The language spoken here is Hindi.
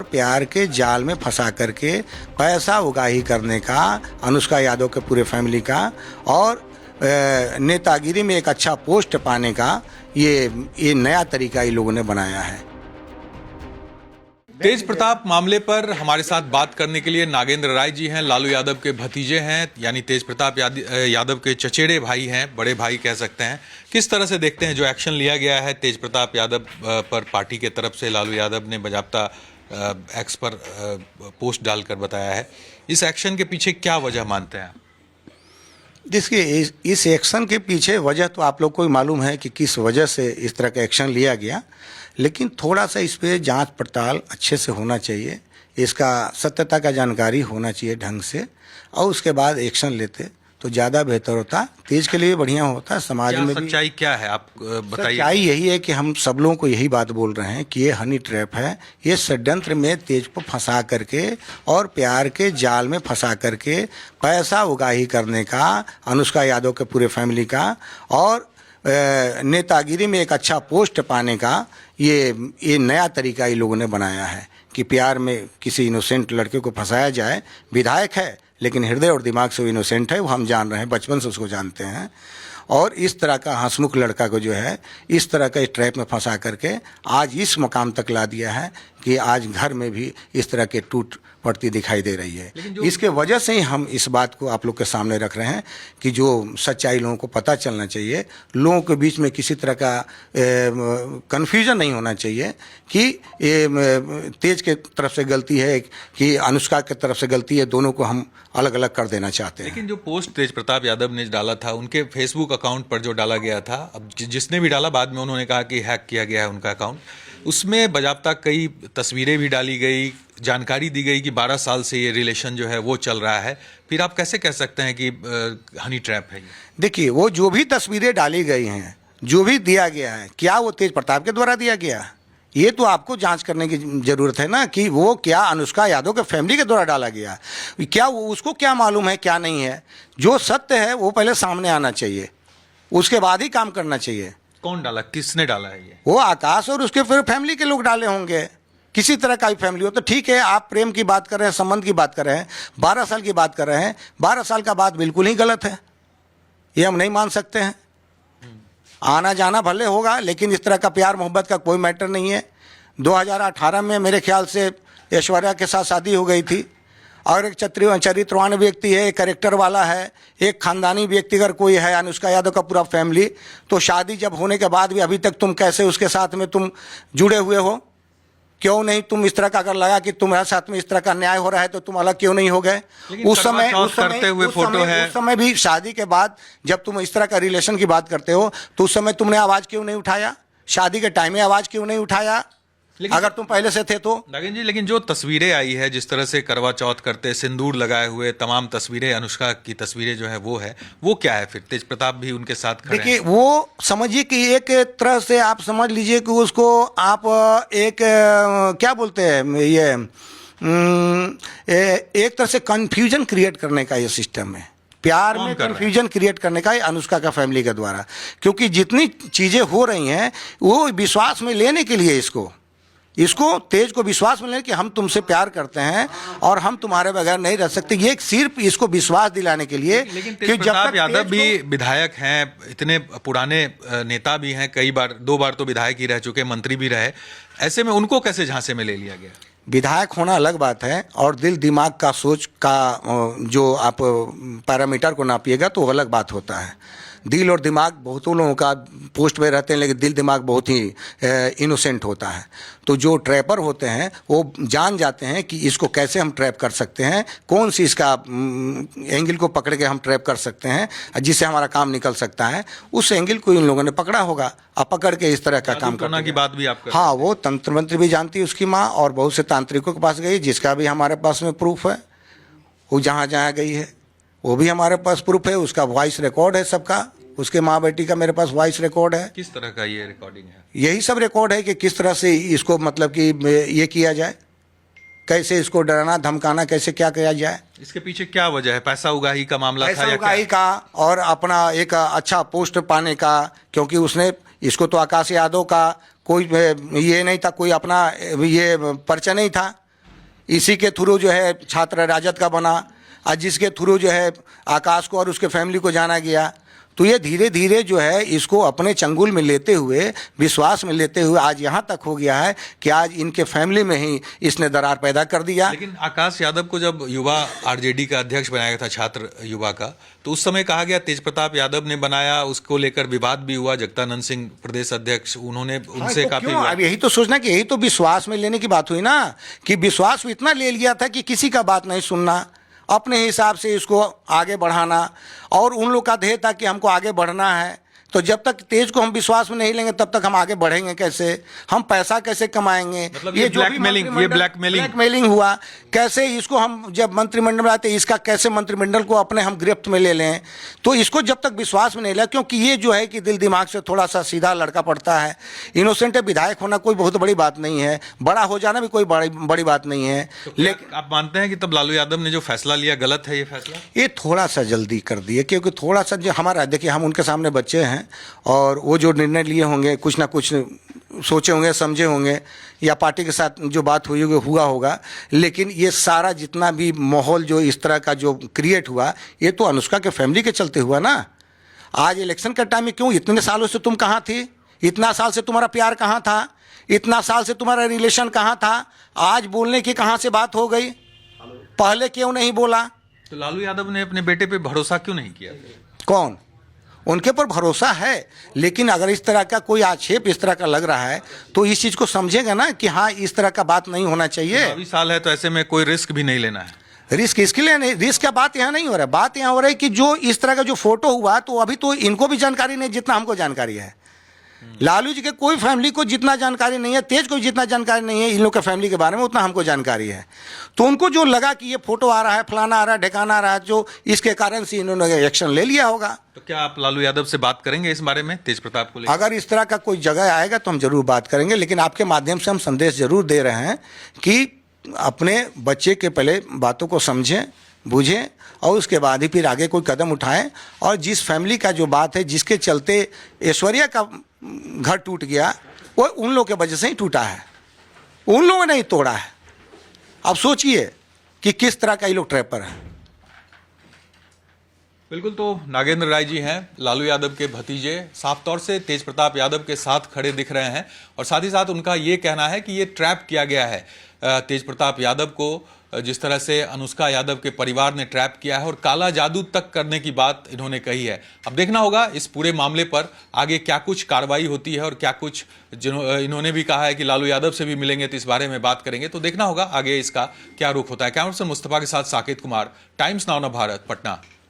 प्यार के जाल में फंसा करके पैसा उगाही करने का, अनुष्का यादव के पूरे फैमिली का, और नेतागिरी में एक अच्छा पोस्ट पाने का ये नया तरीका इन लोगों ने बनाया है। तेज प्रताप मामले पर हमारे साथ बात करने के लिए नागेंद्र राय जी हैं, लालू यादव के भतीजे हैं, यानी तेज प्रताप यादव के चचेरे भाई हैं, बड़े भाई कह सकते हैं। किस तरह से देखते हैं जो एक्शन लिया गया है तेज प्रताप यादव पर पार्टी के तरफ से? लालू यादव ने बाकायदा एक्स पर पोस्ट डालकर बताया है, इस एक्शन के पीछे क्या वजह मानते हैं? देखिए, इस एक्शन के पीछे वजह तो आप लोग को ही मालूम है कि किस वजह से इस तरह का एक्शन लिया गया, लेकिन थोड़ा सा इस पर जांच पड़ताल अच्छे से होना चाहिए, इसका सत्यता का जानकारी होना चाहिए ढंग से, और उसके बाद एक्शन लेते तो ज़्यादा बेहतर होता, तेज के लिए बढ़िया होता, समाज में भी। सच्चाई क्या है आप बताइए। सच्चाई यही है कि हम सब लोगों को यही बात बोल रहे हैं कि ये हनी ट्रैप है, ये षड्यंत्र में तेज को फंसा करके और प्यार के जाल में फंसा करके पैसा उगाही करने का, अनुष्का यादव के पूरे फैमिली का, और नेतागिरी में एक अच्छा पोस्ट पाने का ये नया तरीका इन लोगों ने बनाया है कि प्यार में किसी इनोसेंट लड़के को फंसाया जाए। विधायक है लेकिन हृदय और दिमाग से वो इनोसेंट है, वो हम जान रहे हैं, बचपन से उसको जानते हैं, और इस तरह का हंसमुख लड़का को जो है इस तरह का इस ट्रैप में फंसा करके आज इस मकाम तक ला दिया है कि आज घर में भी इस तरह के टूट पड़ती दिखाई दे रही है। इसके वजह से ही हम इस बात को आप लोग के सामने रख रहे हैं कि जो सच्चाई लोगों को पता चलना चाहिए, लोगों के बीच में किसी तरह का कन्फ्यूजन नहीं होना चाहिए कि तेज के तरफ से गलती है कि अनुष्का की तरफ से गलती है, दोनों को हम अलग अलग कर देना चाहते हैं। लेकिन जो पोस्ट तेज प्रताप यादव ने डाला था, उनके फेसबुक अकाउंट पर जो डाला गया था, अब जिसने भी डाला बाद में उन्होंने कहा कि हैक किया गया है उनका अकाउंट, उसमें बाकायदा कई तस्वीरें भी डाली गई, जानकारी दी गई कि 12 साल से ये रिलेशन जो है वो चल रहा है। फिर आप कैसे कह सकते हैं कि हनी ट्रैप है? देखिए, वो जो भी तस्वीरें डाली गई हैं, जो भी दिया गया है, क्या वो तेज प्रताप के द्वारा दिया गया? ये तो आपको जांच करने की जरूरत है ना कि वो क्या अनुष्का यादव के फैमिली के द्वारा डाला गया, क्या वो उसको क्या मालूम है क्या नहीं है। जो सत्य है वो पहले सामने आना चाहिए, उसके बाद ही काम करना चाहिए। कौन डाला, किसने डाला है ये? वो आकाश और उसके फिर फैमिली के लोग डाले होंगे, किसी तरह का भी फैमिली हो तो ठीक है। आप प्रेम की बात कर रहे हैं, संबंध की बात कर रहे हैं, 12 साल की बात कर रहे हैं, 12 साल का बात बिल्कुल ही गलत है, ये हम नहीं मान सकते हैं। आना जाना भले होगा लेकिन इस तरह का प्यार मोहब्बत का कोई मैटर नहीं है। 2018 में मेरे ख्याल से ऐश्वर्या के साथ शादी हो गई थी, और एक चरित्रवान व्यक्ति है, एक कैरेक्टर वाला है, एक खानदानी व्यक्ति अगर कोई है, अनुष्का यादव का पूरा फैमिली, तो शादी जब होने के बाद भी अभी तक तुम कैसे उसके साथ में तुम जुड़े हुए हो? क्यों नहीं तुम इस तरह का अगर लगा कि तुम्हारे साथ में इस तरह का न्याय हो रहा है तो तुम अलग क्यों नहीं हो गए? उस समय भी शादी के बाद जब तुम इस तरह का रिलेशन की बात करते हो तो उस समय तुमने आवाज़ क्यों नहीं उठाया? शादी के टाइम में आवाज़ क्यों नहीं उठाया अगर तुम पहले से थे तो? नागेंद्र जी, लेकिन जो तस्वीरें आई है, जिस तरह से करवा चौथ करते सिंदूर लगाए हुए तमाम तस्वीरें, अनुष्का की तस्वीरें जो है वो क्या है? फिर तेज प्रताप भी उनके साथ खड़े हैं। देखिए, वो समझिए कि एक तरह से आप समझ लीजिए कि उसको आप एक क्या बोलते हैं, ये एक तरह से कंफ्यूजन क्रिएट करने का ये सिस्टम है। प्यार में कंफ्यूजन क्रिएट करने का अनुष्का का फैमिली के द्वारा, क्योंकि जितनी चीजें हो रही हैं वो विश्वास में लेने के लिए इसको तेज को विश्वास में लें कि हम तुमसे प्यार करते हैं और हम तुम्हारे बगैर नहीं रह सकते, ये सिर्फ इसको विश्वास दिलाने के लिए। कि जब तक यादव भी विधायक हैं, इतने पुराने नेता भी हैं, कई बार 2 बार तो विधायक ही रह चुके, मंत्री भी रहे, ऐसे में उनको कैसे झांसे में ले लिया गया? विधायक होना अलग बात है और दिल दिमाग का सोच का जो आप पैरामीटर को नापिएगा तो अलग बात होता है। दिल और दिमाग बहुतों लोगों का पोस्ट में रहते हैं, लेकिन दिल दिमाग बहुत ही इनोसेंट होता है। तो जो ट्रैपर होते हैं वो जान जाते हैं कि इसको कैसे हम ट्रैप कर सकते हैं, कौन सी इसका एंगल को पकड़ के हम ट्रैप कर सकते हैं जिससे हमारा काम निकल सकता है। उस एंगल को इन लोगों ने पकड़ा होगा, अब पकड़ के इस तरह का काम करना की बात भी आप कर। हाँ, वो तंत्र मंत्र भी जानती है उसकी माँ, और बहुत से तांत्रिकों के पास गई, जिसका भी हमारे पास में प्रूफ है। वो जहाँ जहाँ गई है वो भी हमारे पास प्रूफ है, उसका वॉइस रिकॉर्ड है सबका, उसके माँ बेटी का मेरे पास वॉइस रिकॉर्ड है। किस तरह का ये रिकॉर्डिंग है? यही सब रिकॉर्ड है कि किस तरह से इसको मतलब कि ये किया जाए, कैसे इसको डराना धमकाना, कैसे क्या किया जाए। इसके पीछे क्या वजह है? पैसा उगाही का मामला था? पैसा उगाही का और अपना एक अच्छा पोस्ट पाने का, क्योंकि उसने इसको तो आकाश यादव का कोई ये नहीं था, कोई अपना ये परिचय नहीं था, इसी के थ्रू जो है छात्र राजद का बना, आज जिसके थ्रू जो है आकाश को और उसके फैमिली को जाना गया। तो ये धीरे धीरे जो है इसको अपने चंगुल में लेते हुए, विश्वास में लेते हुए आज यहाँ तक हो गया है कि आज इनके फैमिली में ही इसने दरार पैदा कर दिया। लेकिन आकाश यादव को जब युवा आरजेडी का अध्यक्ष बनाया गया था, छात्र युवा का, तो उस समय कहा गया तेज प्रताप यादव ने बनाया, उसको लेकर विवाद भी हुआ। जगदानंद सिंह प्रदेश अध्यक्ष, उन्होंने उनसे तो काफी अब यही तो सोचना कि यही तो विश्वास में लेने की बात हुई ना, कि विश्वास इतना ले लिया था कि किसी का बात नहीं सुनना, अपने हिसाब से इसको आगे बढ़ाना। और उन लोग का ध्येय था कि हमको आगे बढ़ना है, तो जब तक तेज को हम विश्वास में नहीं लेंगे तब तक हम आगे बढ़ेंगे कैसे, हम पैसा कैसे कमाएंगे। मतलब ये ब्लैकमेलिंग हुआ, कैसे इसको हम जब मंत्रिमंडल में आते इसका कैसे मंत्रिमंडल को अपने हम गिरफ्त में ले लें। तो इसको जब तक विश्वास में नहीं लिया, क्योंकि ये जो है कि दिल दिमाग से थोड़ा सा सीधा लड़का पड़ता है, इनोसेंट है। विधायक होना कोई बहुत बड़ी बात नहीं है, बड़ा हो जाना भी कोई बड़ी बात नहीं है। तो लेकिन आप मानते हैं कि तब लालू यादव ने जो फैसला लिया गलत है? ये फैसला ये थोड़ा सा जल्दी कर दिए, क्योंकि थोड़ा सा जो हमारा, देखिए हम उनके सामने बच्चे हैं और वो जो निर्णय लिए होंगे कुछ ना कुछ सोचे होंगे, समझे होंगे, या पार्टी के साथ जो बात हुई हुआ होगा। लेकिन ये सारा जितना भी माहौल जो इस तरह का जो क्रिएट हुआ, ये तो अनुष्का के फैमिली के चलते हुआ ना। आज इलेक्शन के टाइम में क्यों, इतने सालों से तुम कहाँ थी, इतना साल से तुम्हारा प्यार कहाँ था, इतना साल से तुम्हारा रिलेशन कहाँ था, आज बोलने की कहाँ से बात हो गई, पहले क्यों नहीं बोला? तो लालू यादव ने अपने बेटे पे भरोसा क्यों नहीं किया? कौन? उनके पर भरोसा है, लेकिन अगर इस तरह का कोई आक्षेप इस तरह का लग रहा है तो इस चीज़ को समझेगा ना कि हाँ इस तरह का बात नहीं होना चाहिए। 24 साल है तो ऐसे में कोई रिस्क भी नहीं लेना है। रिस्क इसके लिए नहीं, रिस्क का बात यहाँ नहीं हो रहा है। बात यहाँ हो रहा है कि जो इस तरह का जो फोटो हुआ, तो अभी तो इनको भी जानकारी नहीं जितना हमको जानकारी है। लालू जी के कोई फैमिली को जितना जानकारी नहीं है, तेज को जितना जानकारी नहीं है इन लोग के फैमिली के बारे में, उतना हमको जानकारी है। तो उनको जो लगा कि ये फोटो आ रहा है, फलाना आ रहा है, ढेकाना आ रहा है, जो इसके कारण से इन्होंने एक्शन ले लिया होगा। तो क्या आप लालू यादव से बात करेंगे इस बारे में, तेज प्रताप को लेकर? अगर इस तरह का कोई जगह आएगा तो हम जरूर बात करेंगे, लेकिन आपके माध्यम से हम संदेश जरूर दे रहे हैं कि अपने बच्चे के पहले बातों को समझें, बूझें और उसके बाद ही फिर आगे कोई कदम उठाएं। और जिस फैमिली का जो बात है, जिसके चलते ऐश्वर्या का घर टूट गया, वो उन लोगों के वजह से ही टूटा है, उन लोगों ने नहीं तोड़ा है। अब सोचिए कि किस तरह का ये लोग ट्रैपर है। बिल्कुल, तो नागेंद्र राय जी हैं लालू यादव के भतीजे, साफ तौर से तेज प्रताप यादव के साथ खड़े दिख रहे हैं। और साथ ही साथ उनका ये कहना है कि ये ट्रैप किया गया है तेज प्रताप यादव को, जिस तरह से अनुष्का यादव के परिवार ने ट्रैप किया है और काला जादू तक करने की बात इन्होंने कही है। अब देखना होगा इस पूरे मामले पर आगे क्या कुछ कार्रवाई होती है और क्या कुछ इन्होंने भी कहा है कि लालू यादव से भी मिलेंगे तो इस बारे में बात करेंगे। तो देखना होगा आगे इसका क्या रुख होता है। कैमरा पर्सन मुस्तफा के साथ साकेत कुमार, टाइम्स नाउ भारत, पटना।